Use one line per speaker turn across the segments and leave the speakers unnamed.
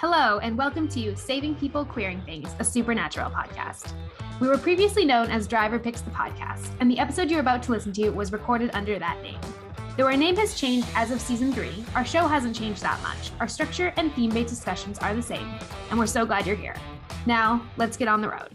Hello, and welcome to Saving People Queering Things, a supernatural podcast. We were previously known as Driver Picks the Podcast, and the episode you're about to listen to was recorded under that name. Though our name has changed as of season 3, our show hasn't changed that much. Our structure and theme-based discussions are the same, and we're so glad you're here. Now, let's get on the road.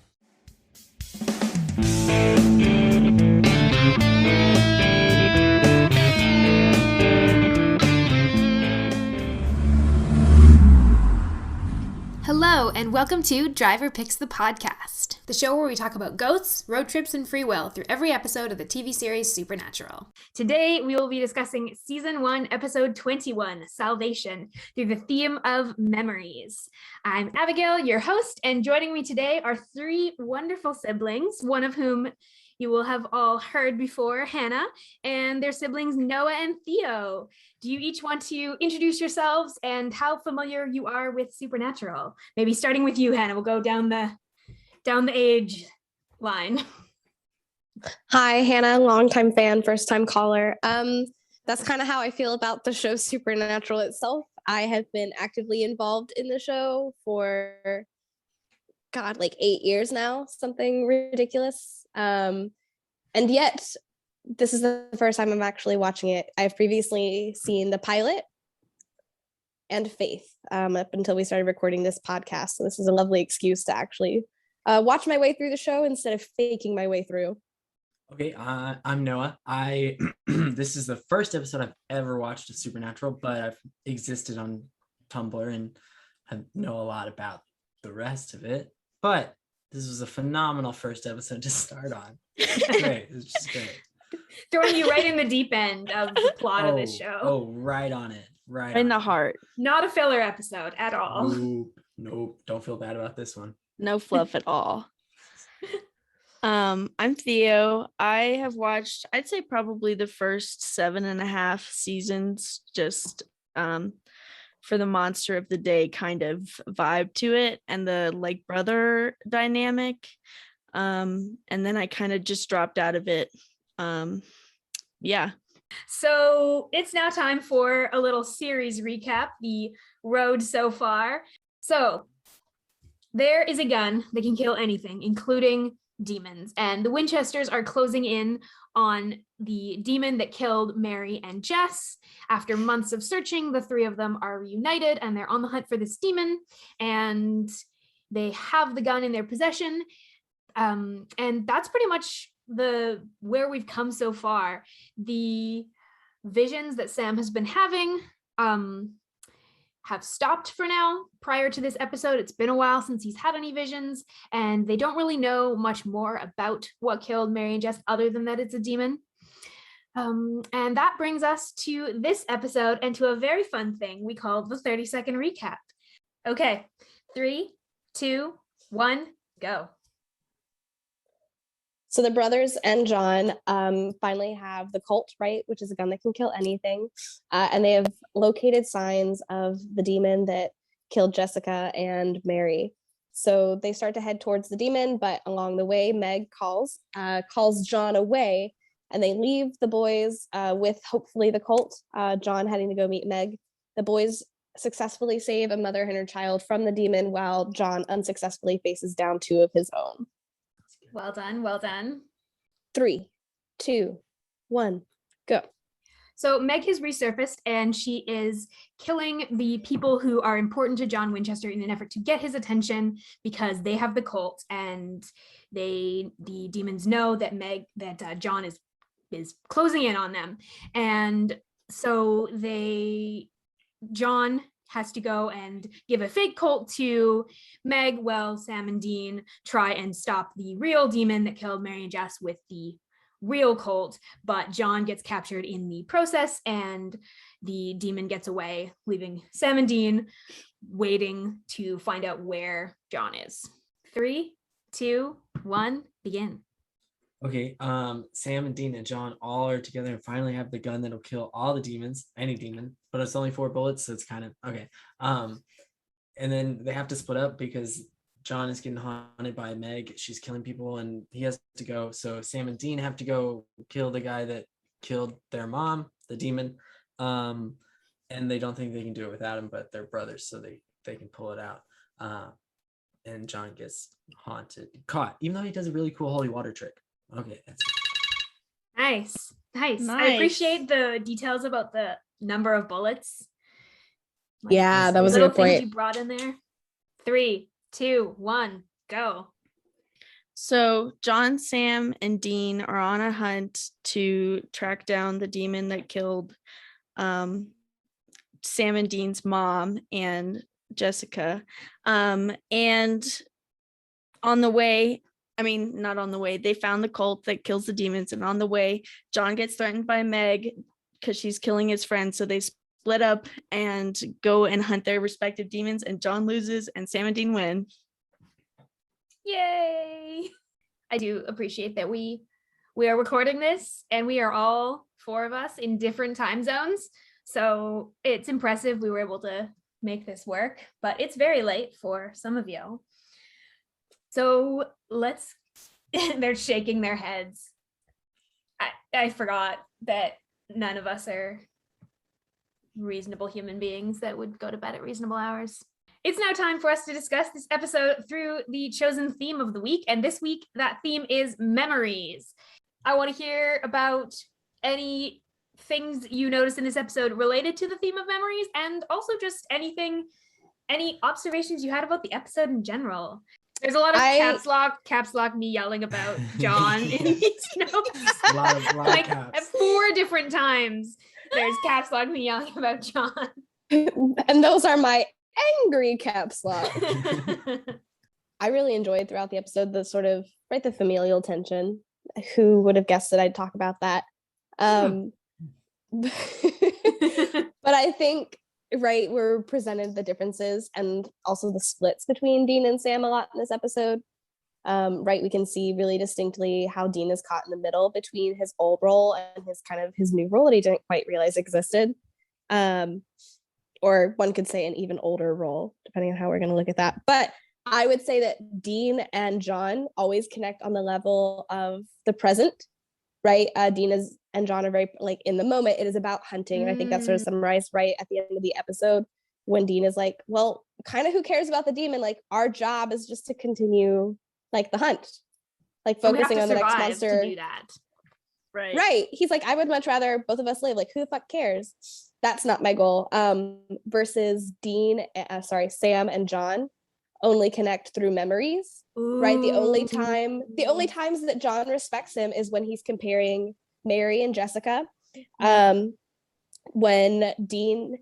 Hello, and welcome to Driver Picks the Podcast, the show where we talk about ghosts, road trips, and free will through every episode of the TV series Supernatural. Today, we will be discussing Season 1, Episode 21, Salvation, through the theme of memories. I'm Abigail, your host, and joining me today are 3 wonderful siblings, one of whom you will have all heard before, Hana, and their siblings Noah and Theo. Do you each want to introduce yourselves and how familiar you are with Supernatural? Maybe starting with you, Hana. We'll go down the age line.
Hi, Hannah, longtime fan, first time caller. That's kind of how I feel about the show Supernatural itself. I have been actively involved in the show for, like 8 years now, something ridiculous. And yet, this is the first time I'm actually watching it. I've previously seen the pilot and Faith up until we started recording this podcast. So this is a lovely excuse to actually watch my way through the show instead of faking my way through.
Okay, I'm Noah. This is the first episode I've ever watched of Supernatural, but I've existed on Tumblr and I know a lot about the rest of it. But this was a phenomenal first episode to start on. Great, it was just great.
Throwing you right in the deep end of the plot of this show.
Oh, right on it. Right
in
on
the
it.
heart.
Not a filler episode at all.
Nope. Don't feel bad about this one.
No fluff at all. I'm Theo. I have watched, I'd say probably the first 7.5 seasons, just for the monster of the day kind of vibe to it and the like brother dynamic. And then I kind of just dropped out of it. Yeah.
So it's now time for a little series recap, the road so far. So there is a gun that can kill anything, including demons, and the Winchesters are closing in on the demon that killed Mary and Jess. After months of searching, the 3 of them are reunited and they're on the hunt for this demon, and they have the gun in their possession. And that's pretty much where we've come so far. The visions that Sam has been having have stopped for now. Prior to this episode, it's been a while since he's had any visions, and they don't really know much more about what killed Mary and Jess other than that it's a demon. And that brings us to this episode and to a very fun thing we call the 30-second recap. Okay, 3, 2, 1, go.
So the brothers and John finally have the Colt, right, which is a gun that can kill anything. And they have located signs of the demon that killed Jessica and Mary. So they start to head towards the demon, but along the way, Meg calls John away, and they leave the boys with hopefully the Colt, John heading to go meet Meg. The boys successfully save a mother and her child from the demon, while John unsuccessfully faces down 2 of his own.
Well done, well done.
3, 2, 1, go.
So Meg has resurfaced and she is killing the people who are important to John Winchester in an effort to get his attention because they have the Colt, and the demons know that John is closing in on them. And so John has to go and give a fake Colt to Meg while Sam and Dean try and stop the real demon that killed Mary and Jess with the real Colt, but John gets captured in the process and the demon gets away, leaving Sam and Dean waiting to find out where John is. 3, 2, 1, begin.
Okay, Sam and Dean and John all are together and finally have the gun that'll kill all the demons, any demon, but it's only 4 bullets, so it's kind of okay. And then they have to split up because John is getting haunted by Meg. She's killing people and he has to go. So Sam and Dean have to go kill the guy that killed their mom, the demon. And they don't think they can do it without him, but they're brothers, so they they can pull it out. And John gets caught, even though he does a really cool holy water trick. Okay, that's
Nice. I
Nice.
appreciate the details about the number of bullets.
Yeah, that was a
little
good
things
point.
you brought in there. 3, 2, 1, go.
So John, Sam, and Dean are on a hunt to track down the demon that killed Sam and Dean's mom and Jessica. And on the way, not on the way, they found the cult that kills the demons. And on the way, John gets threatened by Meg because she's killing his friend. So they split up and go and hunt their respective demons. And John loses and Sam and Dean win.
Yay! I do appreciate that we are recording this and we are all 4 of us in different time zones. So it's impressive we were able to make this work, but it's very late for some of you. So let's, they're shaking their heads. I forgot that none of us are reasonable human beings that would go to bed at reasonable hours. It's now time for us to discuss this episode through the chosen theme of the week. And this week, that theme is memories. I want to hear about any things you noticed in this episode related to the theme of memories, and also just any observations you had about the episode in general. There's a lot of caps lock me yelling about John in these notes.
a lot of
like
caps.
at 4 different times, there's caps lock me yelling about John.
And those are my angry caps lock. I really enjoyed throughout the episode the sort of the familial tension. Who would have guessed that I'd talk about that? But I think we're presented the differences and also the splits between Dean and Sam a lot in this episode. We can see really distinctly how Dean is caught in the middle between his old role and his new role that he didn't quite realize existed. Or one could say an even older role, depending on how we're going to look at that. But I would say that Dean and John always connect on the level of the present, right? Dean and John are very in the moment. It is about hunting. And I think that's sort of summarized right at the end of the episode when Dean is like, well, kind of who cares about the demon? Our job is just to continue the hunt, focusing on the next monster.
To do that.
Right. He's like, I would much rather both of us live. Who the fuck cares? That's not my goal. Versus Sam and John only connect through memories.
Ooh.
Right. The only times that John respects him is when he's comparing Mary and Jessica. When Dean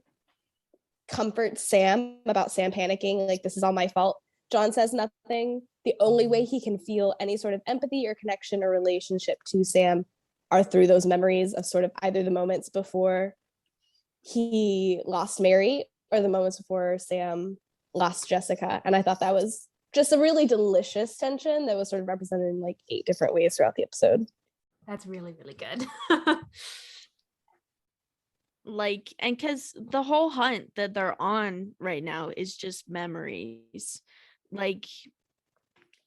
comforts Sam about Sam panicking, this is all my fault, John says nothing. The only way he can feel any sort of empathy or connection or relationship to Sam are through those memories of sort of either the moments before he lost Mary or the moments before Sam lost Jessica. And I thought that was just a really delicious tension that was sort of represented in 8 different ways throughout the episode.
That's really, really good.
And because the whole hunt that they're on right now is just memories.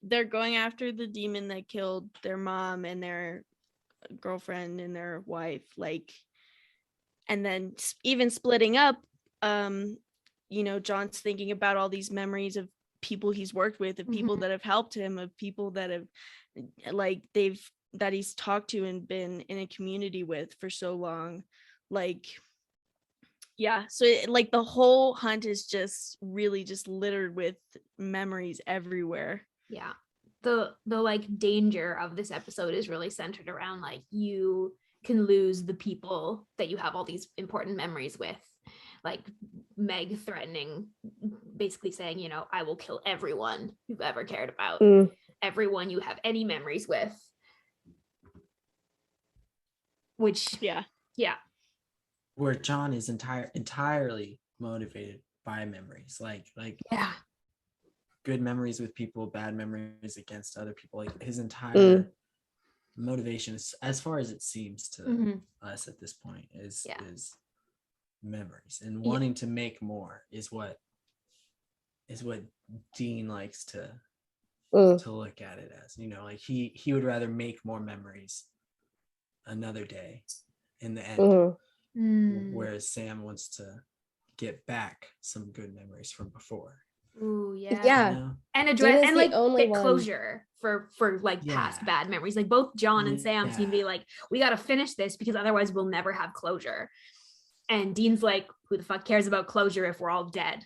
They're going after the demon that killed their mom and their girlfriend and their wife, and then even splitting up, John's thinking about all these memories of people he's worked with, of people that have helped him, of people that have that he's talked to and been in a community with for so long. So the whole hunt is just really just littered with memories everywhere.
Yeah. The danger of this episode is really centered around you can lose the people that you have all these important memories with, Meg threatening, basically saying, I will kill everyone you've ever cared about, everyone you have any memories with, which yeah
where John is entirely motivated by memories,
yeah,
good memories with people, bad memories against other people. His entire motivation, as far as it seems to us at this point, is memories, and wanting to make more is what Dean likes to look at it as. He would rather make more memories another day in the end, whereas Sam wants to get back some good memories from before.
Ooh, yeah.
Yeah.
You know?
And
Dean
address
is
and
the
like
only
get
one.
closure for like past
Yeah.
bad memories. Like both John and Sam seem to be
Yeah.
like, we got to finish this because otherwise we'll never have closure. And Dean's like, who the fuck cares about closure if we're all dead?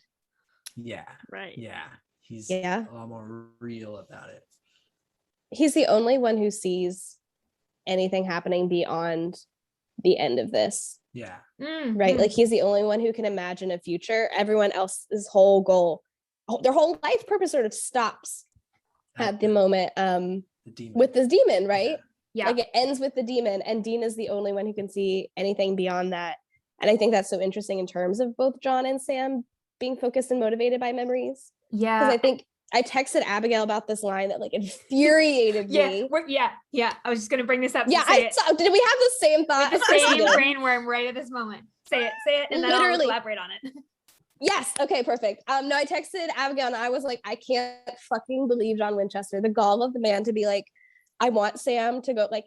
Yeah.
Right.
Yeah. He's
Yeah.
a lot more real about it.
He's the only one who sees anything happening beyond the end of this.
Yeah.
Right? Like he's the only one who can imagine a future. Everyone else's whole goal, their whole life purpose sort of stops at the moment
the demon.
with this demon, right?
Yeah.
Like it ends with the demon, and Dean is the only one who can see anything beyond that. And I think that's so interesting in terms of both John and Sam being focused and motivated by memories.
Yeah.
Because I think I texted Abigail about this line that like infuriated me.
Yeah. I was just gonna bring this up.
Yeah,
Did
we have the same thought?
the same brain worm right at this moment. Say it, and then I'll elaborate on it.
Yes. Okay, perfect. No, I texted Abigail and I was like, I can't fucking believe John Winchester, the gall of the man to be like, I want Sam to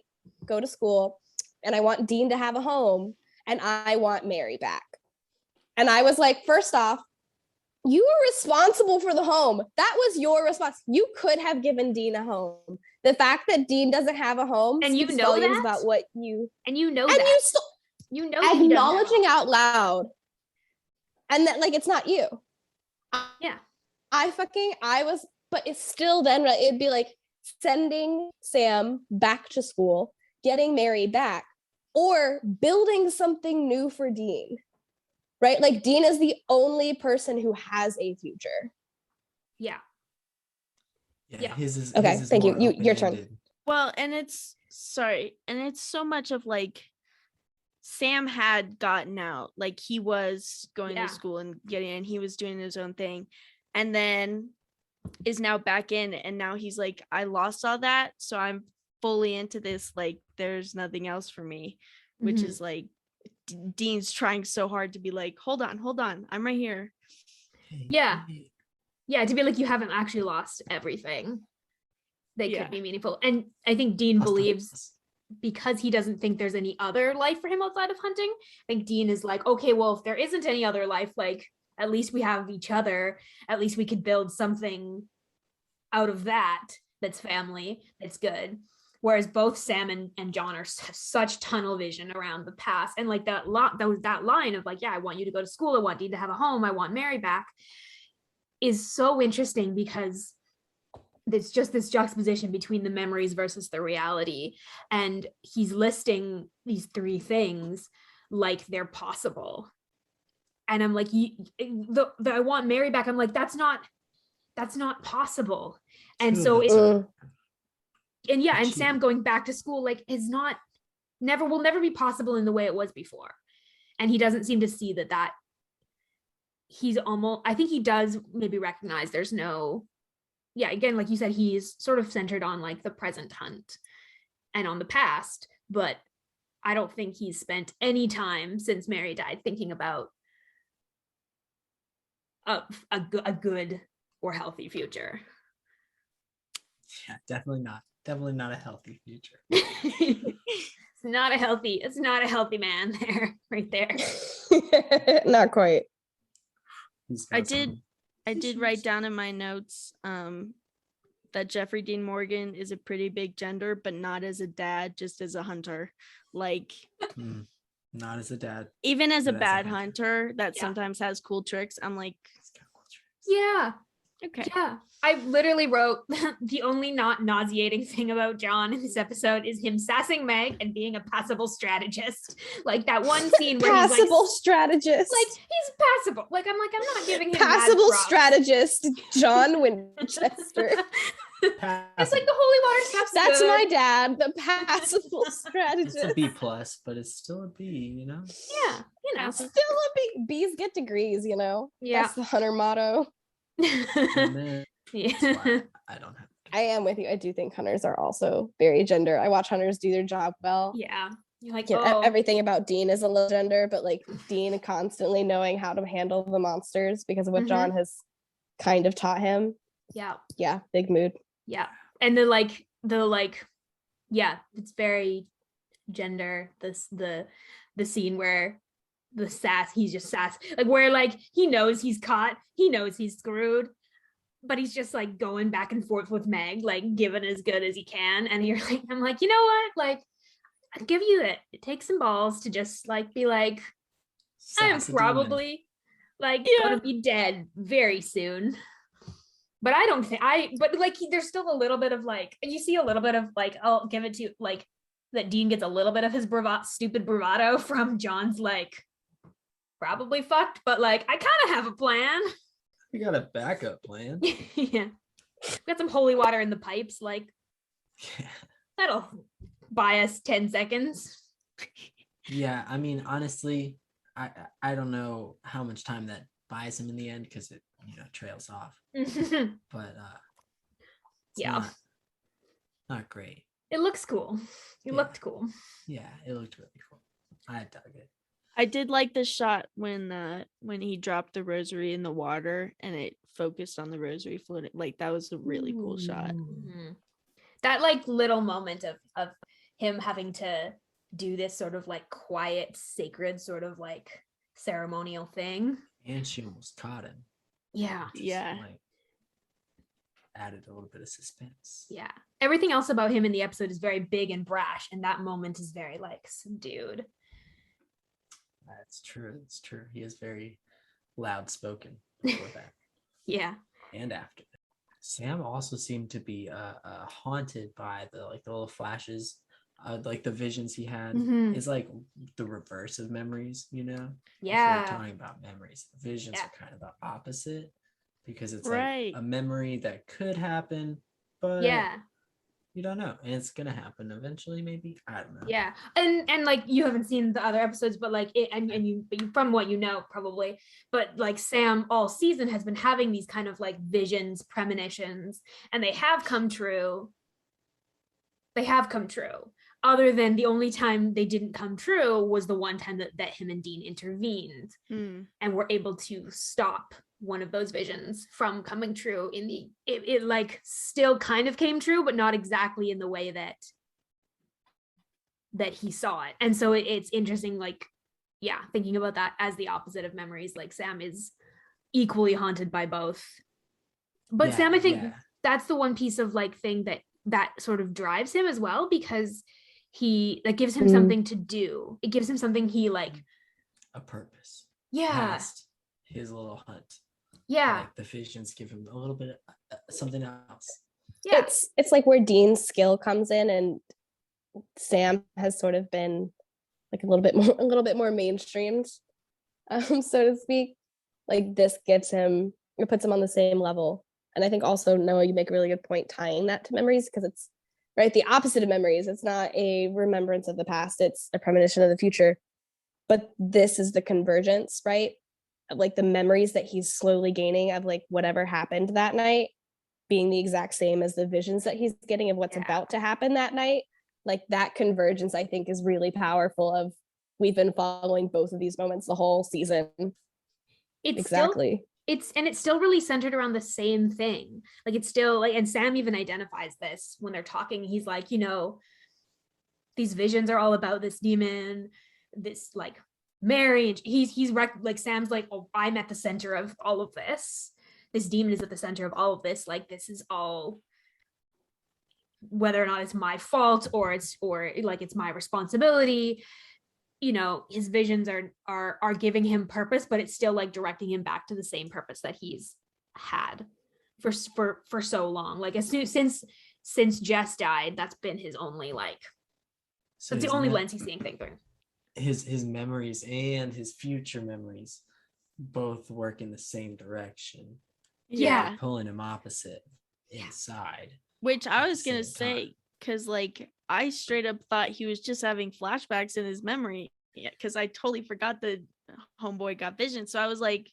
go to school, and I want Dean to have a home, and I want Mary back. And I was like, first off, you were responsible for the home. That was your response. You could have given Dean a home. The fact that Dean doesn't have a home
And you
speaks
know
volumes
that?
about what you
And you know
and
that.
you
that he doesn't
acknowledging
know.
out loud, and that like it's not you.
Yeah.
But it's still then it'd be like sending Sam back to school, getting Mary back, or building something new for Dean. Right? Like Dean is the only person who has a future.
Yeah.
Yeah. His is
okay.
his is
Thank you.
more
Your turn.
open-ended.
Well, and it's so much of like Sam had gotten out, like he was going to school and getting in, he was doing his own thing, and then is now back in, and now he's like, I lost all that, so I'm fully into this, like there's nothing else for me, which is like Dean's trying so hard to be like, hold on, I'm right here.
Yeah. Yeah, to be like, you haven't actually lost everything that
Yeah.
could be meaningful. And I think Dean believes, because he doesn't think there's any other life for him outside of hunting, I think Dean is like, okay, well, if there isn't any other life, like at least we have each other, at least we could build something out of that that's family, that's good. Whereas both Sam and John are such tunnel vision around the past, and like that line of like, yeah, I want you to go to school, I want Dean to have a home, I want Mary back, is so interesting because it's just this juxtaposition between the memories versus the reality. And he's listing these three things like they're possible. And I'm like, I want Mary back. I'm like, that's not possible. And so and Sam going back to school, like, is will never be possible in the way it was before. And he doesn't seem to see that he's almost, I think he does maybe recognize there's no, again, like you said, he's sort of centered on like the present hunt and on the past, but I don't think he's spent any time since Mary died thinking about a good or healthy future.
Yeah, definitely not a healthy future.
It's not a healthy man there, right there.
Not quite.
I did write down in my notes that Jeffrey Dean Morgan is a pretty big gender, but not as a dad, just as a hunter. Like
not as a dad.
Even as a bad hunter that sometimes has cool tricks. I'm like,
yeah.
Okay.
Yeah. I literally wrote the only not nauseating thing about John in this episode is him sassing Meg and being a passable strategist. Like that one scene where he's
passable
like,
strategist.
Like he's passable. Like I'm not giving him
passable strategist, John Winchester.
It's like the holy water stuff's
That's
good.
my dad, the passable strategist.
It's a B+, but it's still a B, you know?
Yeah, you know.
Still a B. B's get degrees, you know?
Yeah.
That's the hunter motto.
Yeah.
I don't have.
I am with you. I do think hunters are also very gender. I watch hunters do their job well.
Yeah. You're like,
everything about Dean is a little gender, but like Dean constantly knowing how to handle the monsters because of what John has kind of taught him.
Yeah.
Yeah. Big mood.
Yeah. And it's very gender. The scene where the sass. He's just sass, like where like he knows he's caught, he knows he's screwed, but he's just like going back and forth with Meg, like giving as good as he can. And you're like, I'm like, you know what? Like, I'd give you it. It takes some balls to just like be like, I'm
Sass a demon.
probably like gonna be dead very soon. But I don't think but like there's still a little bit of like, you see a little bit of like, I'll give it to like that Dean gets a little bit of his stupid bravado from John's like probably fucked, but like I kind of have a plan.
You got a backup plan.
Yeah. Got some holy water in the pipes, like that'll buy us 10 seconds.
Yeah, I mean, honestly, I don't know how much time that buys him in the end because it trails off. But
yeah,
not great.
It looks cool. It looked cool.
Yeah, it looked really cool. I dug it.
I did like the shot when he dropped the rosary in the water and it focused on the rosary floating. Like that was a really cool shot.
Mm-hmm. That like little moment of him having to do this sort of like quiet, sacred sort of like ceremonial thing.
And she almost caught him.
Yeah.
Just, like, added a little bit of suspense.
Yeah. Everything else about him in the episode is very big and brash, and that moment is very like subdued.
That's true. It's true. He is very loud spoken before that.
Yeah.
And after. Sam also seemed to be haunted by the little flashes, like the visions he had. Is like the reverse of memories,
Yeah.
If we're talking about memories, visions are kind of the opposite because it's
right.
like a memory that could happen, but you don't know, and it's gonna happen eventually, maybe. I don't know.
Yeah, and like you haven't seen the other episodes, but like it, and you from what you know probably, but like Sam all season has been having these kind of like visions, premonitions, and they have come true. Other than the only time they didn't come true was the one time that him and Dean intervened and were able to stop one of those visions from coming true. It like still kind of came true, but not exactly in the way that he saw it. And so it's interesting, like, yeah, thinking about that as the opposite of memories. Like Sam is equally haunted by both. But Sam, I think that's the one piece of like thing that sort of drives him as well, because that gives him something to do. It gives him something he like
a purpose.
Yeah.
Past his little hunt.
Yeah.
Like the visions give him a little bit of something else.
Yeah. It's like where Dean's skill comes in, and Sam has sort of been like a little bit more mainstreamed, so to speak. Like this puts him on the same level. And I think also, Noah, you make a really good point tying that to memories, because it's right the opposite of memories. It's not a remembrance of the past, it's a premonition of the future. But this is the convergence, right? Of like the memories that he's slowly gaining of like whatever happened that night being the exact same as the visions that he's getting of what's about to happen that night. Like that convergence, I think, is really powerful. We've been following both of these moments the whole season. It's still really centered around the same thing. Like it's still like, and Sam even identifies this when they're talking. He's like, these visions are all about this demon, this like Mary, and he's like Sam's like, oh, I'm at the center of all of this. This demon is at the center of all of this. Like this is all, whether or not it's my fault or it's my responsibility. His visions are giving him purpose, but it's still like directing him back to the same purpose that he's had for so long. Like since Jess died, that's been his only that's the only lens he's seeing things through.
His memories and his future memories both work in the same direction.
Yeah,
pulling him opposite inside.
Which I was gonna say, because like I straight up thought he was just having flashbacks in his memory, because I totally forgot the homeboy got vision. So I was like,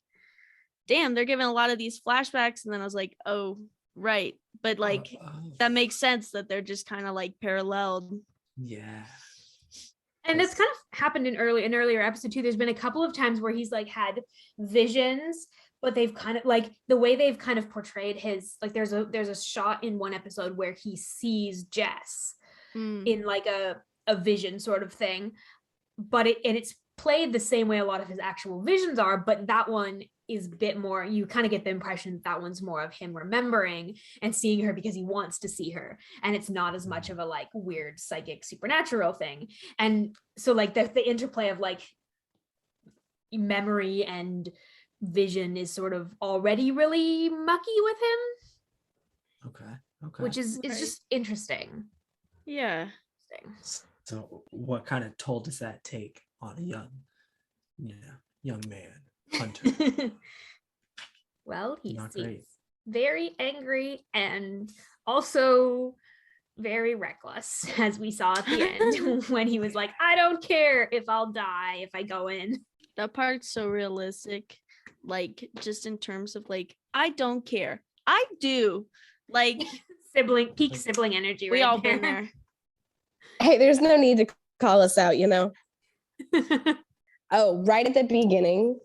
damn, they're giving a lot of these flashbacks. And then I was like, oh, right. But like, that makes sense that they're just kind of like paralleled.
Yeah.
And that's kind of happened in earlier episode too. There's been a couple of times where he's like had visions, but they've kind of like the way they've kind of portrayed his, like there's a shot in one episode where he sees Jess in like a vision sort of thing, but it's played the same way a lot of his actual visions are, but that one is a bit more, you kind of get the impression that one's more of him remembering and seeing her because he wants to see her, and it's not as much of a like weird psychic supernatural thing. And so like the interplay of like memory and vision is sort of already really mucky with him.
Okay.
Which is just interesting.
Yeah.
So what kind of toll does that take on a young man hunter?
Well, he
Not
seems
great.
very angry and also very reckless, as we saw at the end when he was like, I don't care if I'll die if I go in.
That part's so realistic, like just in terms of like, I don't care, I do, like
peak sibling energy.
We
right
all
there.
been there.
Hey, there's no need to call us out, you know. Oh, right at the beginning,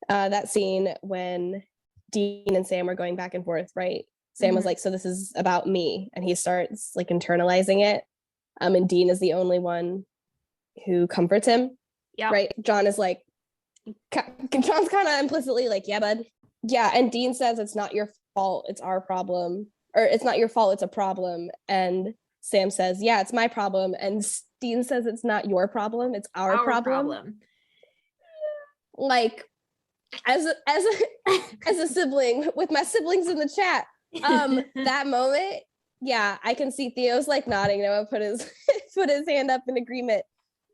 that scene when Dean and Sam were going back and forth, right? Sam was like, so this is about me, and he starts like internalizing it. And Dean is the only one who comforts him.
Yeah.
Right. John is like, John's kind of implicitly like, yeah, bud. Yeah. And Dean says it's not your fault, it's our problem. Or it's not your fault, it's a problem. And Sam says, yeah, it's my problem. And Dean says it's not your problem, it's our problem. Like, as a sibling with my siblings in the chat, that moment, yeah, I can see Theo's like nodding. Noah put his hand up in agreement.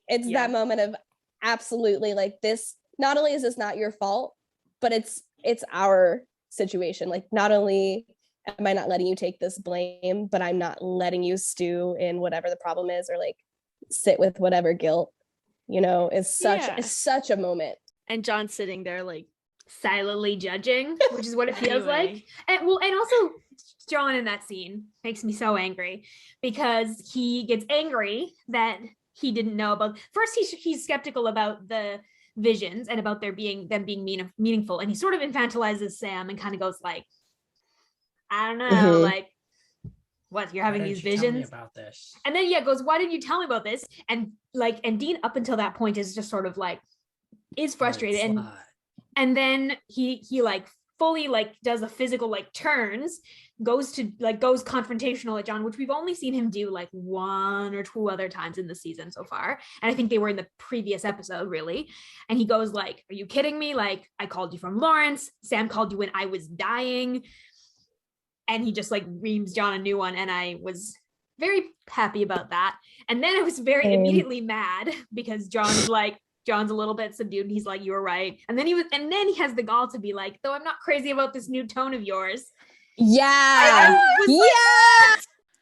It's that moment of absolutely like, this, not only is this not your fault, but it's our situation. Like, not only am I not letting you take this blame, but I'm not letting you stew in whatever the problem is, or like sit with whatever guilt, you know. It's such a moment.
And John sitting there like
silently judging, which is what it feels like. And also John in that scene makes me so angry because he gets angry that he didn't know about. First, he's skeptical about the visions and about them being meaningful, and he sort of infantilizes Sam and kind of goes like, I don't know, like, what, you're having these visions? Tell me
about this.
And then goes, why didn't you tell me about this? And Dean up until that point is just sort of like, is frustrated, and then he like fully like does a physical like turns, goes confrontational at John, which we've only seen him do like one or two other times in the season so far, and I think they were in the previous episode really. And he goes like, are you kidding me? Like, I called you from Lawrence, Sam called you when I was dying. And he just like reams John a new one, and I was very happy about that. And then I was very immediately mad because John's a little bit subdued, and he's like, you were right. And then he has the gall to be like, though I'm not crazy about this new tone of yours.
Yeah.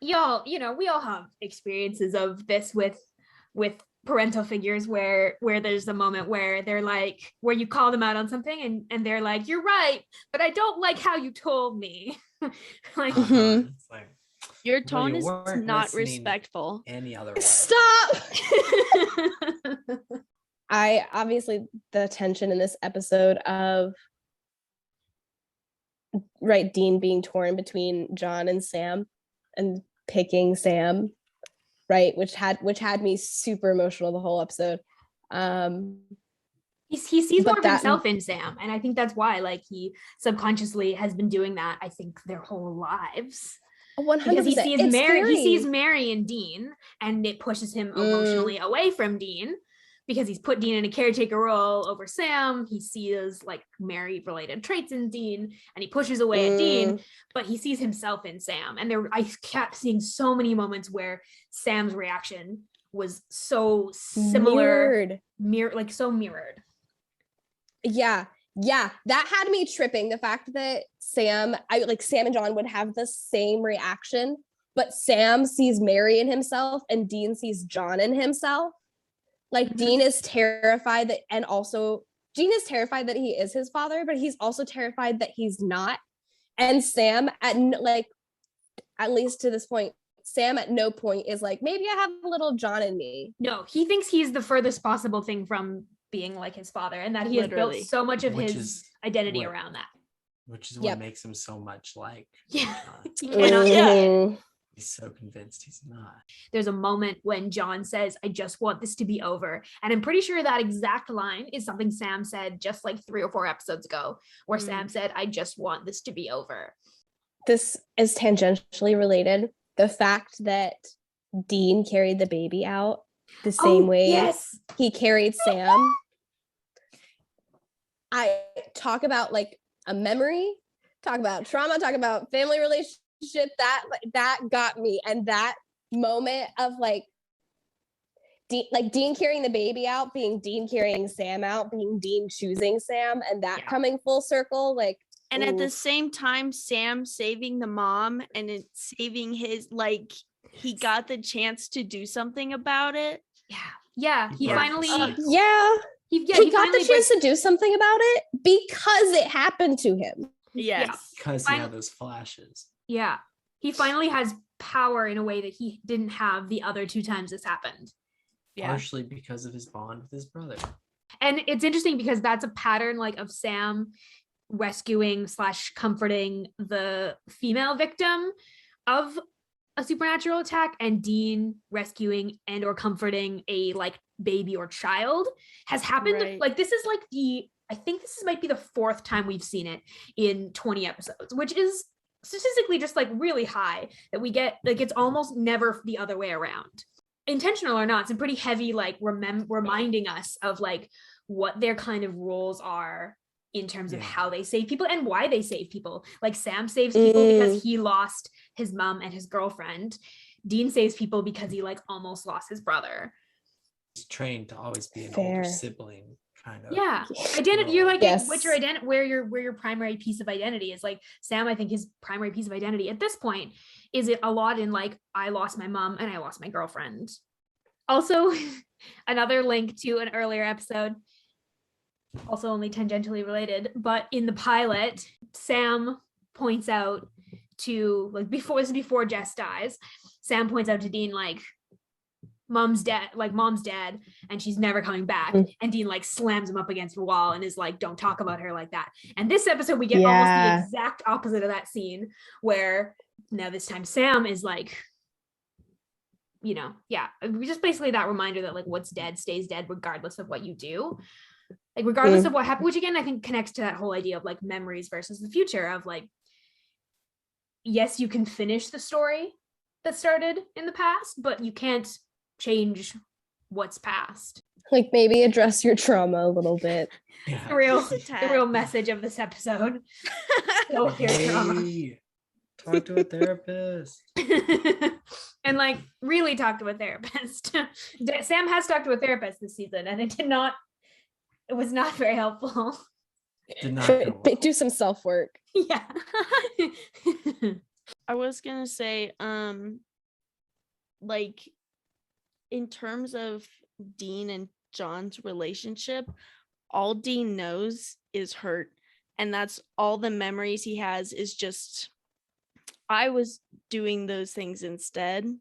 Y'all, you know, we all have experiences of this with parental figures where there's a moment where they're like, where you call them out on something and they're like, you're right, but I don't like how you told me. Like,
it's like,
your tone is not respectful.
Any other way.
Stop. I obviously, the tension in this episode of Dean being torn between John and Sam and picking Sam, right, which had me super emotional the whole episode.
He sees more of himself in Sam, and I think that's why like he subconsciously has been doing that, I think, their whole lives.
100%.
Because he sees Mary and Dean, and it pushes him emotionally away from Dean because he's put Dean in a caretaker role over Sam. He sees like Mary related traits in Dean, and he pushes away at Dean, but he sees himself in Sam. And I kept seeing so many moments where Sam's reaction was so similar, so mirrored.
Yeah, that had me tripping. The fact that Sam and John would have the same reaction, but Sam sees Mary in himself and Dean sees John in himself. Like, Dean is terrified that he is his father, but he's also terrified that he's not. And Sam, at least to this point, Sam at no point is like, maybe I have a little John in me.
No, he thinks he's the furthest possible thing from being like his father, and that he has built so much of his identity around that.
Which is what makes him so much like.
Yeah. He cannot.
He's so convinced he's not.
There's a moment when John says, I just want this to be over. And I'm pretty sure that exact line is something Sam said just like 3 or 4 episodes ago, where Sam said, I just want this to be over.
This is tangentially related. The fact that Dean carried the baby out the same way he carried Sam. I talk about like a memory, talk about trauma, talk about family relationship. That got me, and that moment of like Dean carrying the baby out, being Dean carrying Sam out, being Dean choosing Sam, and that coming full circle, like.
And at the same time, Sam saving the mom and it's saving his, like, he got the chance to do something about it.
Yeah. He finally.
He got the chance to do something about it because it happened to him.
Yes.
Because he had those flashes.
Yeah. He finally has power in a way that he didn't have the other 2 times this happened.
Partially because of his bond with his brother.
And it's interesting because that's a pattern like of Sam rescuing / comforting the female victim of a supernatural attack, and Dean rescuing and or comforting a like baby or child has happened. Like this is like I think this might be the 4th time we've seen it in 20 episodes, which is statistically just like really high that we get. Like it's almost never the other way around, intentional or not. It's a pretty heavy like reminding us of like what their kind of roles are in terms of how they save people and why they save people. Like Sam saves people because he lost his mom and his girlfriend. Dean saves people because he like almost lost his brother.
He's trained to always be an older sibling. Kind of
identity. You're like what's your identity, where your primary piece of identity is. Like Sam, I think his primary piece of identity at this point is it a lot in like I lost my mom and I lost my girlfriend. Also another link to an earlier episode, also only tangentially related, but in the pilot Sam points out to like before Jess dies, Sam points out to Dean like mom's dead and she's never coming back. And Dean like slams him up against the wall and is like, don't talk about her like that. And this episode we get almost the exact opposite of that scene, where now this time Sam is like, we just basically that reminder that like what's dead stays dead regardless of what you do, like regardless of what happened, which again I think connects to that whole idea of like memories versus the future of like, yes, you can finish the story that started in the past, but you can't change what's past.
Like maybe address your trauma a little bit.
The real message of this episode. Talk
to a therapist.
And like really talk to a therapist. Sam has talked to a therapist this season and it was not very helpful.
Did not go well.
Do some self-work.
Yeah.
I was gonna say like in terms of Dean and John's relationship, all Dean knows is hurt, and that's all the memories he has is just I was doing those things instead.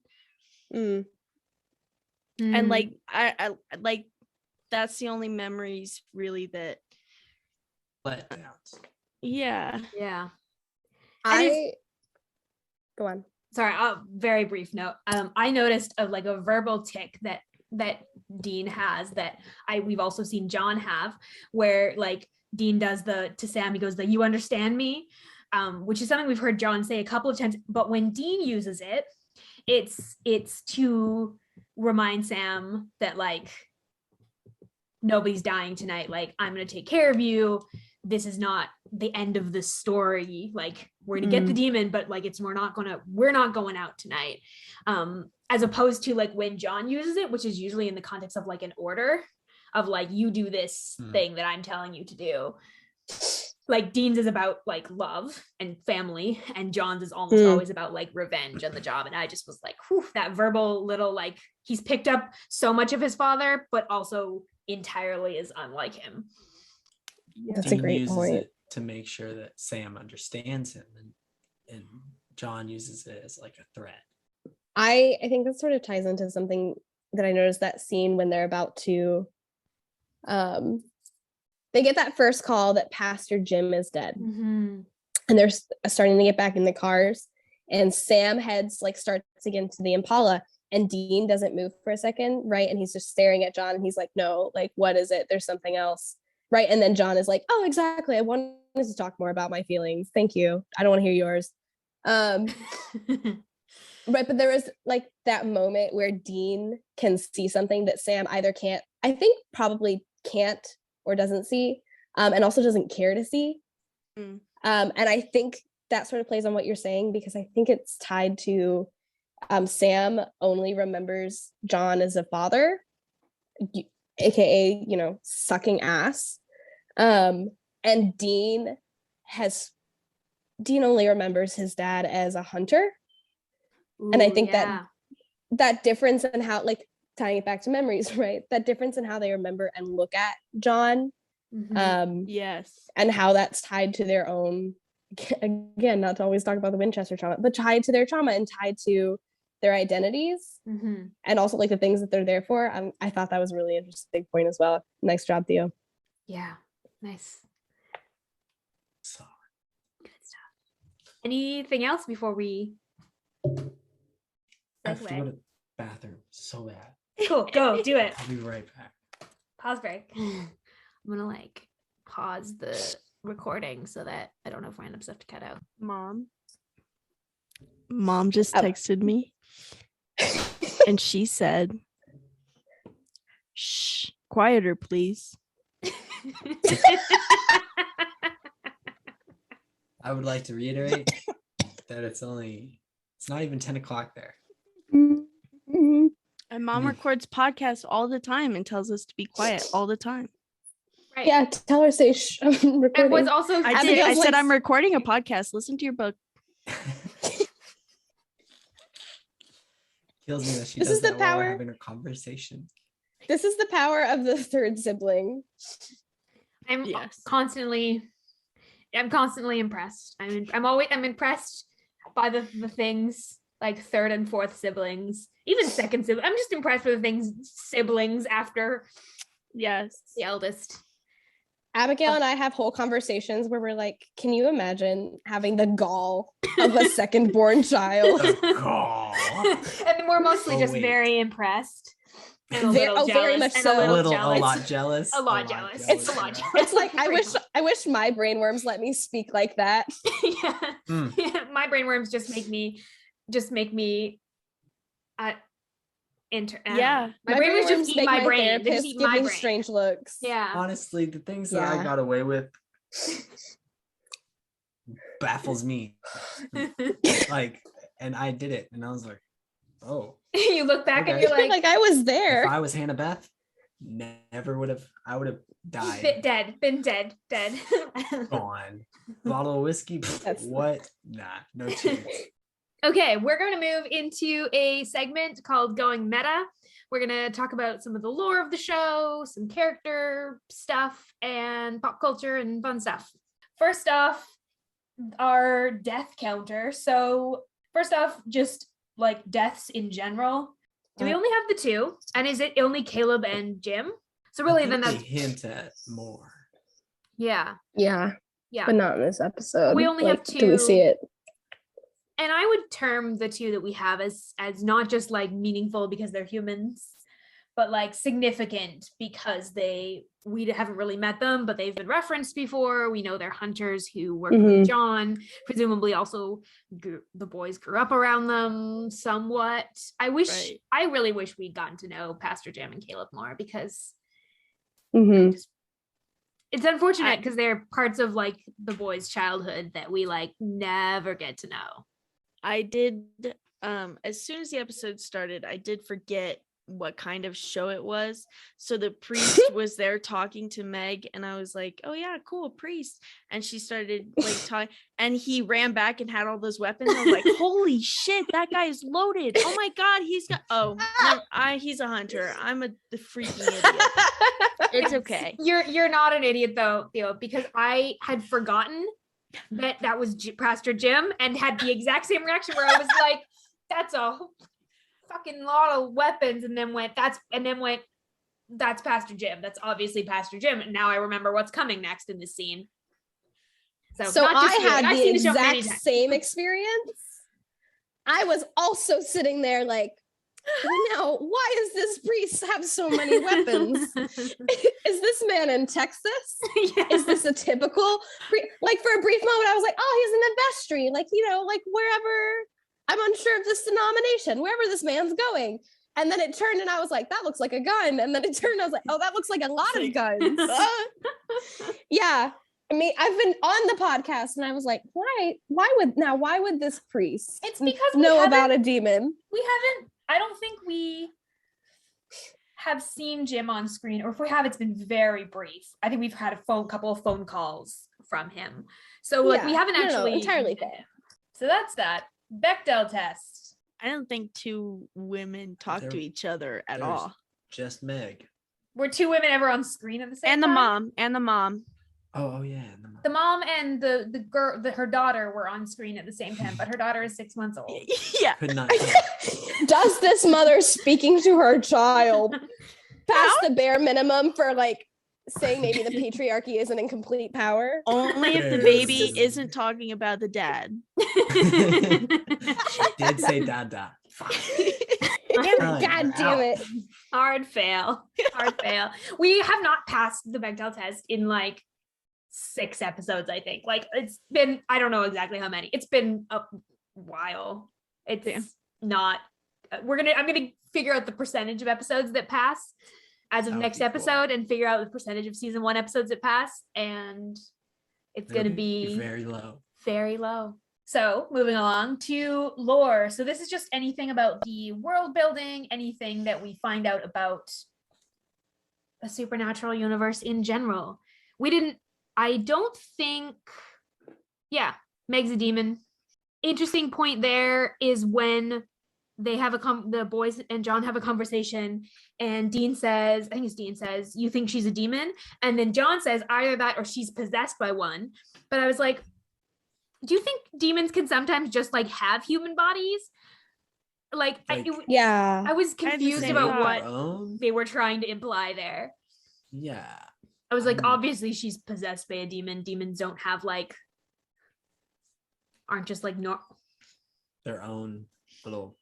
And like I like that's the only memories really that
letdowns.
Go on.
Sorry, very brief note. I noticed a verbal tick that Dean has that we've also seen John have, where like Dean does to Sam, he goes you understand me, which is something we've heard John say a couple of times, but when Dean uses it, it's to remind Sam that like nobody's dying tonight, like I'm gonna take care of you. This is not the end of the story. Like we're gonna get the demon, but like we're not going out tonight. As opposed to like when John uses it, which is usually in the context of like an order of like you do this thing that I'm telling you to do. Like Dean's is about like love and family, and John's is almost always about like revenge on the job. And I just was like, whew, that verbal little like he's picked up so much of his father, but also entirely is unlike him.
That's a great point.
It to make sure that Sam understands him, and John uses it as like a threat.
I think that sort of ties into something that I noticed that scene when they're about to they get that first call that Pastor Jim is dead. And they're starting to get back in the cars, and Sam starts again to the Impala, and Dean doesn't move for a second, right? And he's just staring at John, and he's like, no, like, what is it? There's something else, right? And then John is like, oh, exactly. I wanted to talk more about my feelings. Thank you. I don't want to hear yours. Right, but there is like that moment where Dean can see something that Sam either can't, I think probably can't or doesn't see, and also doesn't care to see. And I think that sort of plays on what you're saying, because I think it's tied to Sam only remembers John as a father, aka, sucking ass. And Dean only remembers his dad as a hunter.
Ooh,
and I think that difference in how, like, tying it back to memories, right? That difference in how they remember and look at John.
Yes.
And how that's tied to their own, again, not to always talk about the Winchester trauma, but tied to their trauma and tied to their identities, and also like the things that they're there for. I thought that was a really interesting point as well. Nice job, Theo.
Yeah, nice. So good stuff. Anything else before we
I have to go to the bathroom so bad.
Cool, go do it.
I'll be right back.
Pause break. I'm gonna like pause the recording so that I don't have random stuff to cut out.
Mom just texted me and she said, shh, quieter, please.
I would like to reiterate that it's not even 10 o'clock there.
And Mom records podcasts all the time and tells us to be quiet all the time.
Right.
Yeah, tell her, say shh, I'm recording.
And was also
I said I'm recording a podcast. Listen to your book.
Kills me that she
This
does
is the
that while we're
power.
having a conversation.
This is the power of the third sibling.
I'm constantly impressed. I'm impressed by the things like third and fourth siblings, even second sibling. I'm just impressed with the things siblings after the eldest.
Abigail and I have whole conversations where we're like, can you imagine having the gall of a second born child?
The gall.
And we're mostly very impressed. And a little jealous.
Very much so.
A lot jealous.
A lot jealous.
It's a lot jealous. It's like I wish my brainworms let me speak like that.
Yeah. My brainworms just make me my brainworms just eat my brain. They just eat my brain.
Strange looks.
Yeah.
Honestly, the things that I got away with baffles me. And I did it, and I was like, oh.
You look back and you're like
I was there.
If I was Hannah Beth, never would have. I would have died.
Been dead.
Gone. Bottle of whiskey. What? Nah, no chance.
Okay, we're going to move into a segment called Going Meta. We're going to talk about some of the lore of the show, some character stuff, and pop culture and fun stuff. First off, our death counter. So first off, just like deaths in general. Do we only have the two? And is it only Caleb and Jim? So really then that's...
They hint at more.
Yeah.
But not in this episode.
We only have two.
Do we see it?
And I would term the two that we have as not just like meaningful because they're humans, but like significant because we haven't really met them, but they've been referenced before. We know they're hunters who work with John. Presumably also the boys grew up around them somewhat. I really wish we'd gotten to know Pastor Jim and Caleb more, because it's unfortunate because they're parts of like the boys' childhood that we like never get to know.
I did, as soon as the episode started, I did forget what kind of show it was. So the priest was there talking to Meg, and I was like, oh yeah, cool, priest. And she started like talking, and he ran back and had all those weapons. I was like, holy shit, that guy is loaded. Oh my God, he's a hunter. I'm the freaking idiot. It's okay.
You're not an idiot though, Theo, because I had forgotten that was Pastor Jim and had the exact same reaction where I was like, that's a fucking lot of weapons, and then went, that's Pastor Jim. That's obviously Pastor Jim. And now I remember what's coming next in this scene. So
I had the exact same experience. I was also sitting there like, now, why does this priest have so many weapons? Is this man in Texas?
Yeah.
Is this a typical like for a brief moment I was like, oh, he's in the vestry, like, you know, like wherever, I'm unsure of this denomination, wherever this man's going. And then it turned and I was like, that looks like a gun. And then it turned, I was like, oh, that looks like a lot of guns. Yeah. I mean, I've been on the podcast and I was like, why would this priest
It's because we
know about a demon?
I don't think we have seen Jim on screen, or if we have, it's been very brief. I think we've had a couple of phone calls from him. So like we haven't actually
entirely
met
fair.
him. So that's that. Bechdel test.
I don't think two women talk to each other at
There's
all.
Just Meg.
Were two women ever on screen at the same
And
time?
the mom.
Oh yeah.
The mom and the girl, her daughter were on screen at the same time, but her daughter is 6 months old.
Yeah.
Could not.
Does this mother speaking to her child pass the bare minimum for like saying maybe the patriarchy isn't in complete power?
Only if the
Yes.
baby isn't talking about the dad.
She did say dada.
God damn it.
Hard fail. We have not passed the Bechdel test in like 6 episodes, I think. Like it's been, I don't know exactly how many. It's been a while. It's not, I'm gonna figure out the percentage of episodes that pass as of
That would
next
be cool.
episode and figure out the percentage of season 1 episodes that pass, and it's
It'll
gonna be
very low.
very low. So moving along to lore. So this is just anything about the world building, anything that we find out about the supernatural universe in general. I don't think, Meg's a demon. Interesting point there is when they have the boys and John have a conversation, and Dean says, you think she's a demon? And then John says either that or she's possessed by one. But I was like, do you think demons can sometimes just like have human bodies? I was confused
same
about
thought.
what they were trying to imply there.
Yeah.
I was like, obviously she's possessed by a demon. Demons don't have aren't just like
Their own little.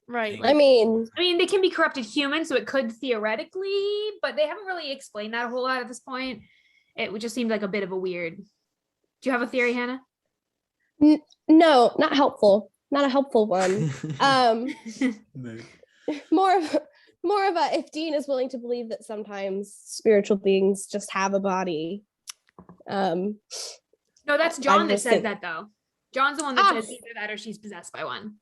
Right.
I mean,
they can be corrupted humans, so it could theoretically, but they haven't really explained that a whole lot at this point. It just seemed like a bit of a weird. Do you have a theory, Hannah?
no, not helpful. Not a helpful one.
Mood.
more of a, if Dean is willing to believe that sometimes spiritual beings just have a body.
No, that's John that
just
says
think-
that though. John's the one that says either that or she's possessed by one.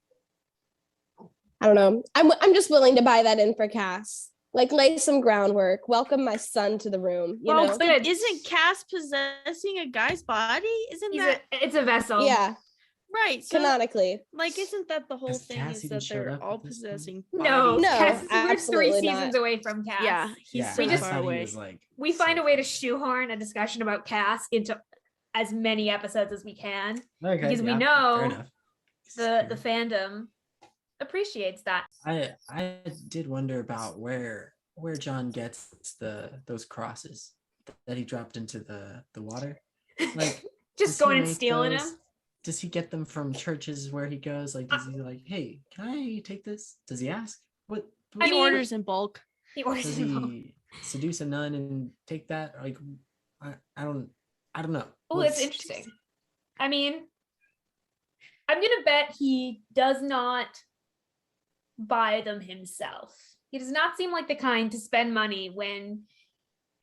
I don't know. I'm just willing to buy that in for Cass. Like, lay some groundwork. Welcome my son to the room. You know?
Good.
Isn't Cass possessing a guy's body?
It's a vessel.
Yeah,
right? So,
canonically.
isn't that the whole
Has
thing?
Cass
Is
even
that
showed
they're
up
all
at this point?
possessing
No,
bodies?
No,
Cass, we're 3
absolutely
seasons
not.
away from Cass.
Yeah, he's so
just-
far
I thought
away.
he was like.
We find a way to shoehorn a discussion about Cass into as many episodes as we can,
Okay,
because we
yeah,
know
fair enough.
the fandom appreciates that.
I did wonder about where John gets those crosses that he dropped into the water. Like,
Just
does he
going and
make
stealing
those?
them.
Does he get them from churches where he goes? Like, does he like, hey, can I take this? Does he ask? What
He
mean-
orders in bulk.
He orders
does
them all.
he seduce a nun and take that? Like, I don't know.
Oh, that's interesting. I mean, I'm gonna bet he does not buy them himself. He does not seem like the kind to spend money when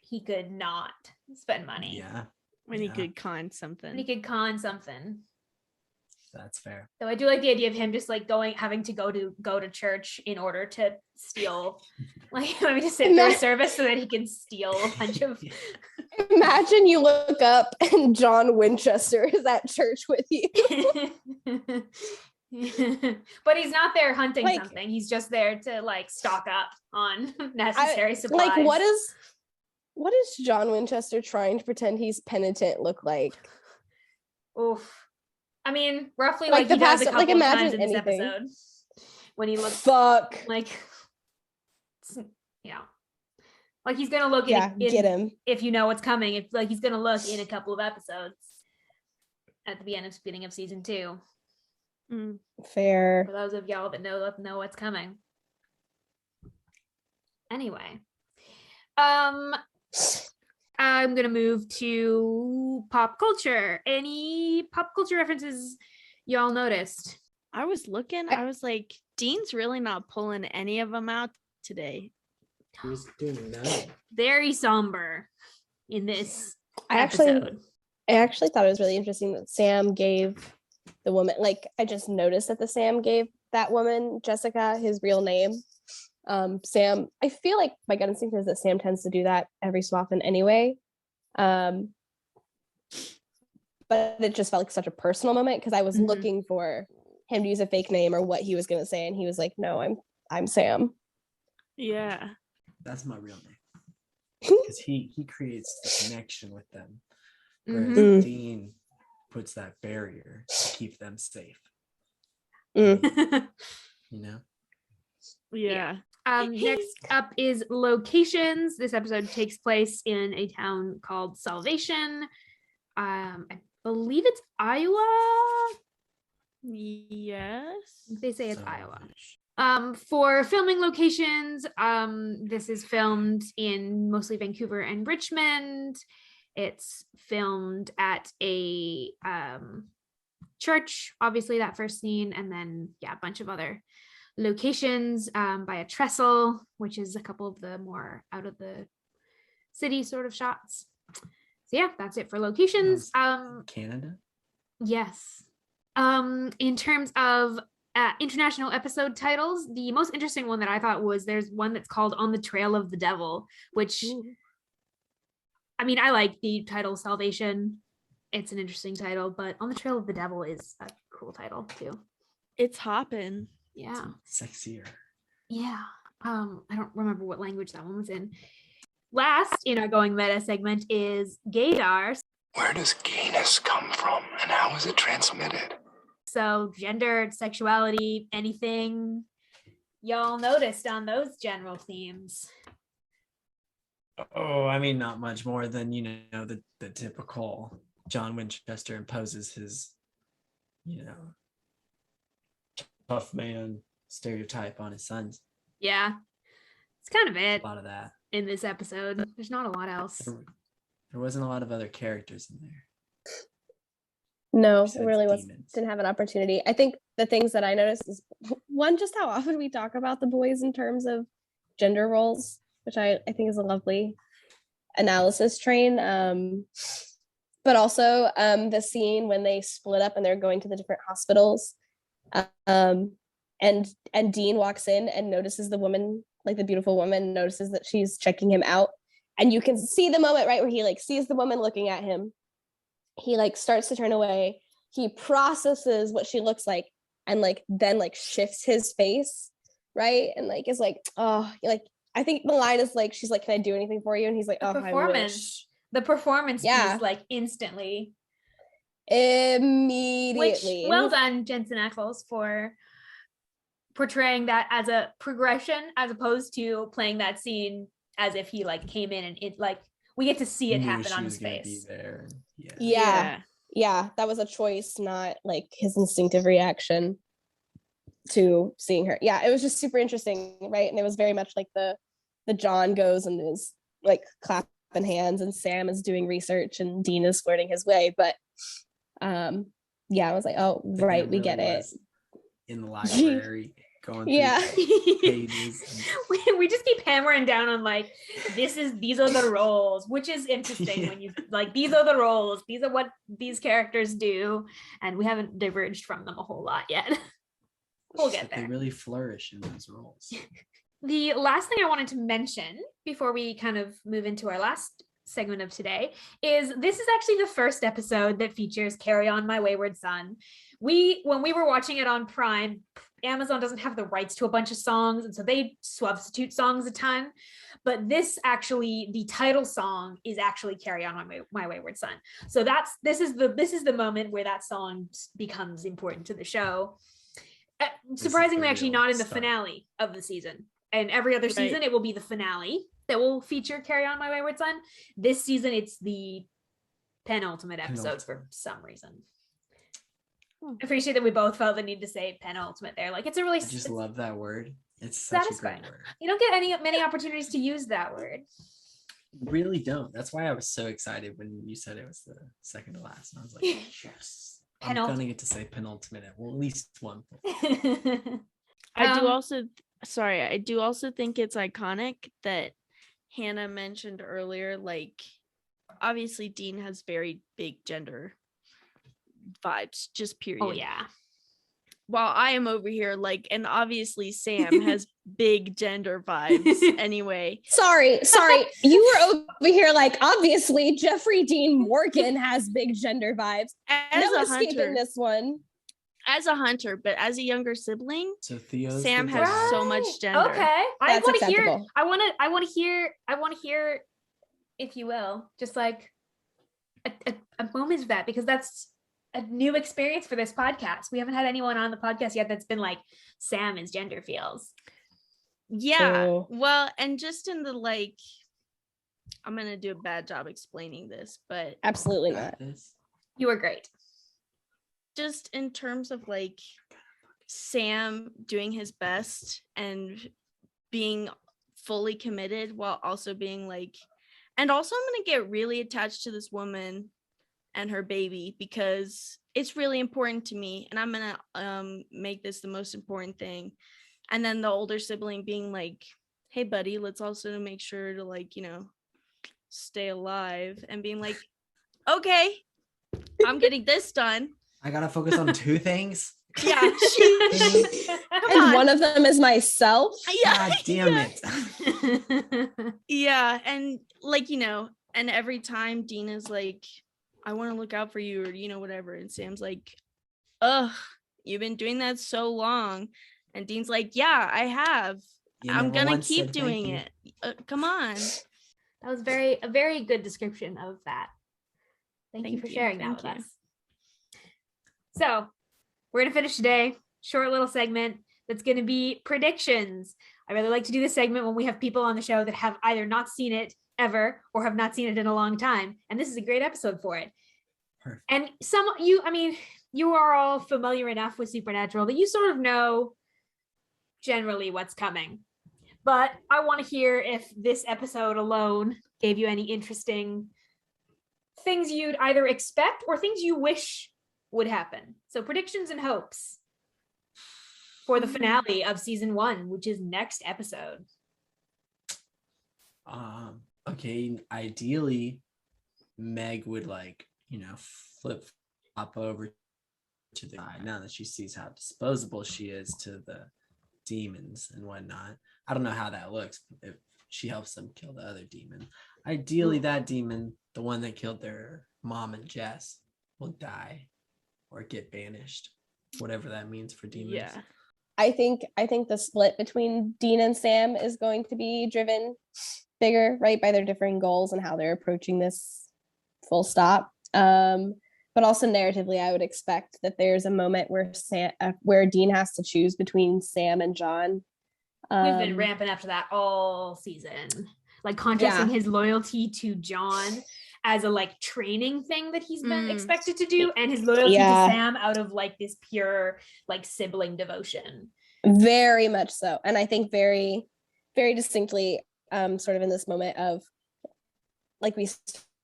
he could not spend money.
Yeah,
When he
Yeah.
could con something.
When he could con something.
that's fair.
So I do like the idea of him just like having to go to church in order to steal, like let me just sit through a service so that he can steal a bunch of.
Imagine you look up and John Winchester is at church with you.
But he's not there hunting
Like-
something. He's just there to like stock up on necessary supplies.
Like, what is John Winchester trying to pretend he's penitent look like?
Oof. I mean, roughly
Like
like
the
he does a
past-
couple
like,
of
imagine
times in this
anything.
episode when he looks
Fuck.
like, yeah, like he's gonna look
Yeah, get him.
if you know what's coming. If like he's gonna look in a couple of episodes at the beginning of season 2.
Fair.
For those of y'all that know what's coming. Anyway, I'm gonna move to pop culture. Any pop culture references y'all noticed?
I was looking. I was like, Dean's really not pulling any of them out today.
He was doing none.
Very somber in this
I
episode.
actually thought it was really interesting that Sam gave the woman, like, I just noticed that the Sam gave that woman, Jessica, his real name. Sam, I feel like my gut instinct is that Sam tends to do that every so often anyway. But it just felt like such a personal moment because I was looking for him to use a fake name or what he was gonna say, and he was like, "No, I'm Sam."
Yeah,
that's my real name. Because he creates the connection with them, whereas Dean puts that barrier to keep them safe. You know.
Yeah.
Next up is locations. This episode takes place in a town called Salvation. I believe it's Iowa.
Yes.
They say it's Iowa. For filming locations, this is filmed in mostly Vancouver and Richmond. It's filmed at a church, obviously that first scene, and then a bunch of other locations by a trestle, which is a couple of the more out of the city sort of shots. So that's it for locations.
Canada?
Yes. In terms of international episode titles, the most interesting one that I thought was there's one that's called On the Trail of the Devil, which I mean, I like the title Salvation. It's an interesting title, but On the Trail of the Devil is a cool title too.
It's hopping.
Yeah.
It's sexier.
Yeah. I don't remember what language that one was in. Last in our Going Meta segment is gaydar.
Where does gayness come from and how is it transmitted?
So gender, sexuality, anything y'all noticed on those general themes?
Oh, I mean, not much more than, the typical John Winchester imposes his, tough man stereotype on his sons.
Yeah. It's kind of it.
A lot of that.
In this episode. There's not a lot else.
There wasn't a lot of other characters in there.
No,
Besides
it really
demons.
didn't have an opportunity. I think the things that I noticed is one, just how often we talk about the boys in terms of gender roles, which I think is a lovely analysis train. But also the scene when they split up and they're going to the different hospitals. And Dean walks in and notices the woman, like the beautiful woman, notices that she's checking him out. And you can see the moment, right, where he sees the woman looking at him. He starts to turn away. He processes what she looks like and then shifts his face, right? And is oh, I think the line is she's like, "Can I do anything for you?" And he's like, "Oh, I wish."
The performance
Yeah.
piece, instantly.
Immediately.
Which, well done, Jensen Ackles, for portraying that as a progression as opposed to playing that scene as if he came in and it we get to see it happen on his face.
There.
Yeah, that was a choice, not his instinctive reaction to seeing her. Yeah, it was just super interesting, right? And it was very much the John goes and is clapping hands and Sam is doing research and Dean is flirting his way. But I was like, oh, right, we get it.
In the library. Going through pages.
We just keep hammering down on these are the roles, which is interesting when you these are the roles, these are what these characters do, and we haven't diverged from them a whole lot yet. We'll get there.
They really flourish in those roles.
The last thing I wanted to mention before we kind of move into our last segment of today is this is actually the first episode that features Carry On My Wayward Son. When we were watching it on Prime, Amazon doesn't have the rights to a bunch of songs, and so they substitute songs a ton. But this actually, the title song is actually "Carry On My Wayward Son." So this is the moment where that song becomes important to the show. Surprisingly, actually, not in the finale of the season. And every other season, it will be the finale that will feature "Carry On My Wayward Son." This season, it's the penultimate episode for some reason. appreciate that we both felt the need to say penultimate there. Like, it's a really
I just love that word. It's such a
satisfying.
great word.
You don't get many opportunities to use that word.
You really don't. That's why I was so excited when you said it was the second to last. And I was like, yes. I'm gonna get to say penultimate at least one point.
I do also think it's iconic that Hannah mentioned earlier, like, obviously Dean has very big gender vibes, just period.
Oh yeah.
While I am over here, like, and obviously Sam has big gender vibes anyway.
Sorry. You were over here like, obviously Jeffrey Dean Morgan has big gender vibes.
As
no
a
escaping
hunter,
this one.
As a hunter, but as a younger sibling,
so Theo's
Sam
the
has
dad.
so much gender.
Okay.
That's acceptable.
I want to hear, if you will, just like a moment of that, because that's a new experience for this podcast. We haven't had anyone on the podcast yet that's been like, Sam is gender feels.
Yeah.
Oh.
Well, and just in the, like, I'm gonna do a bad job explaining this, but
Absolutely not.
You were great.
Just in terms of, like, Sam doing his best and being fully committed while also being like, and also I'm gonna get really attached to this woman and her baby because it's really important to me, and I'm gonna make this the most important thing. And then the older sibling being like, hey buddy, let's also make sure to, like, you know, stay alive, and being like, okay, I'm getting this done.
I gotta focus on two things.
Yeah.
And one of them is myself.
Yeah.
God damn it.
Yeah. And, like, you know, and every time Dean is like, I want to look out for you, or, you know, whatever. And Sam's like, ugh, you've been doing that so long. And Dean's like, yeah, I have. I'm gonna keep doing it. Come on.
That was a very good description of that. Thank you for sharing that with us. So we're gonna finish today. Short little segment that's gonna be predictions. I really like to do this segment when we have people on the show that have either not seen it ever or have not seen it in a long time, and this is a great episode for it.
Perfect.
And you are all familiar enough with Supernatural that you sort of know generally what's coming, but I want to hear if this episode alone gave you any interesting things you'd either expect or things you wish would happen. So predictions and hopes for the finale of season 1, which is next episode.
Okay, ideally Meg would, like, you know, flip flop over to the guy now that she sees how disposable she is to the demons and whatnot. I don't know how that looks if she helps them kill the other demon. Ideally, that demon, the one that killed their mom and Jess, will die or get banished, whatever that means for demons.
Yeah.
I think the split between Dean and Sam is going to be driven bigger, right, by their differing goals and how they're approaching this full stop. But also narratively, I would expect that there's a moment where Dean has to choose between Sam and John.
We've been ramping up to that all season, like contrasting his loyalty to John as a, like, training thing that he's been expected to do, and his loyalty to Sam out of, like, this pure, like, sibling devotion.
Very much so. And I think very, very distinctly, sort of in this moment of, like, we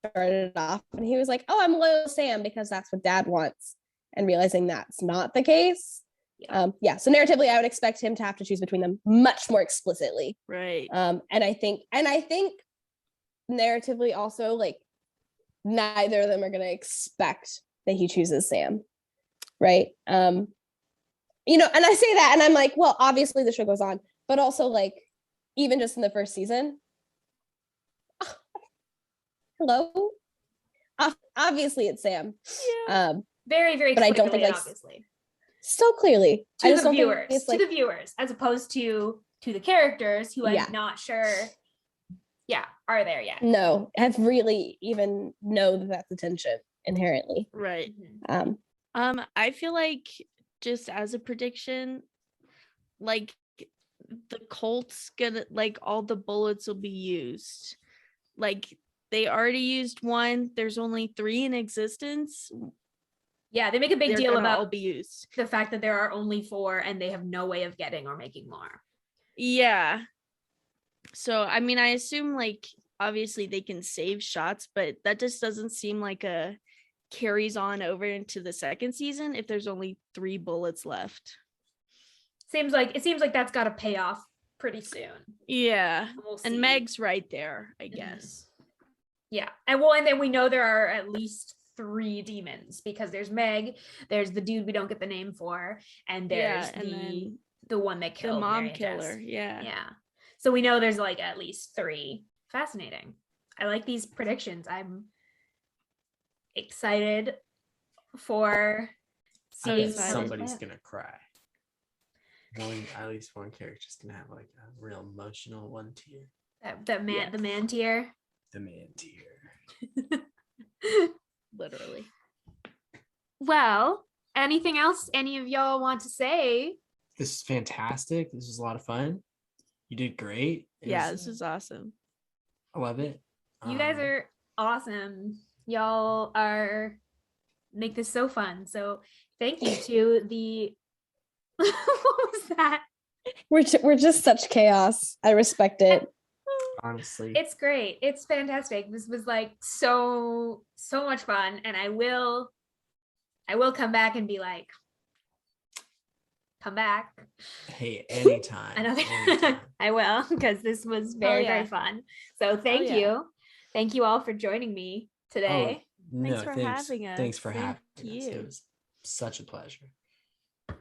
started off and he was like, oh, I'm loyal to Sam because that's what dad wants, and realizing that's not the case. So narratively I would expect him to have to choose between them much more explicitly,
right?
And I think narratively also, like, neither of them are going to expect that he chooses Sam, right? You know, and I say that and I'm like, well, obviously the show goes on, but also, like, even just in the first season, hello, obviously it's Sam.
Very, very,
but I don't think, like,
obviously
so clearly
to the viewers, as opposed to the characters who I'm not sure are there yet.
No, have really even know that that's the tension inherently,
right? I feel like, just as a prediction, like, the cult's gonna, like, all the bullets will be used. Like, they already used one, there's only 3 in existence.
Yeah, they make a big
they're
deal
gonna
about
all be used.
the fact that there are only 4 and they have no way of getting or making more.
Yeah. So I mean, I assume like obviously they can save shots, but that just doesn't seem like a carries on over into the second season if there's only 3 bullets left.
Seems like that's got to pay off pretty soon.
Yeah.
We'll see.
And Meg's right there, I guess.
Yeah. And then we know there are at least 3 demons because there's Meg, there's the dude we don't get the name for, and there's the one that killed
the mom
Mary and
killer.
Jess.
Yeah.
Yeah. So we know there's like at least 3. Fascinating. I like these predictions. I'm excited for seeing
somebody's gonna cry. At least one character's gonna have like a real emotional one tear.
The man tier.
The man tier.
Literally.
Well, anything else any of y'all want to say?
This is fantastic. This was a lot of fun. You did great.
This is awesome.
I love it.
You guys are awesome. Y'all make this so fun. So thank you to the what was that?
We're just such chaos. I respect it.
Honestly,
it's great. It's fantastic. This was like so much fun, and I will come back and be like, come back.
Hey, anytime.
Anytime. I will, because this was very fun. So thank you. Thank you all for joining me today.
Thanks for having us.
Thanks for having us. It was such a pleasure.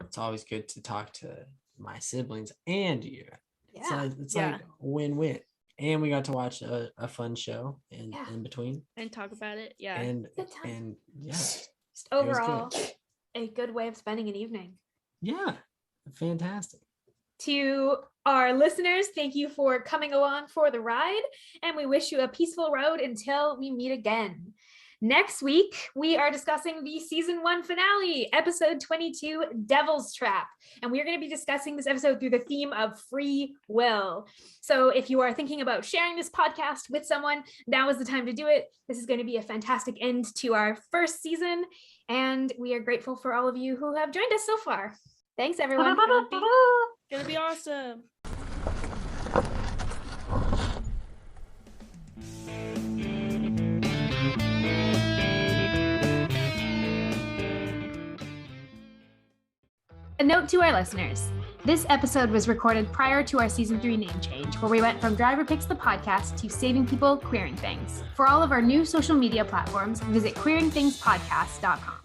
It's always good to talk to my siblings and you.
Yeah.
It's like win-win. And we got to watch a fun show in between.
And talk about it. Yeah.
And
just overall, a good way of spending an evening.
Yeah. Fantastic.
To our listeners, thank you for coming along for the ride, and we wish you a peaceful road until we meet again. Next week, we are discussing the season 1 finale, episode 22, Devil's Trap. And we are going to be discussing this episode through the theme of free will. So if you are thinking about sharing this podcast with someone, now is the time to do it. This is going to be a fantastic end to our first season. And we are grateful for all of you who have joined us so far. Thanks, everyone.
Gonna be awesome.
A note to our listeners. This episode was recorded prior to our season 3 name change, where we went from Driver Picks the Podcast to Saving People, Queering Things. For all of our new social media platforms, visit queeringthingspodcast.com.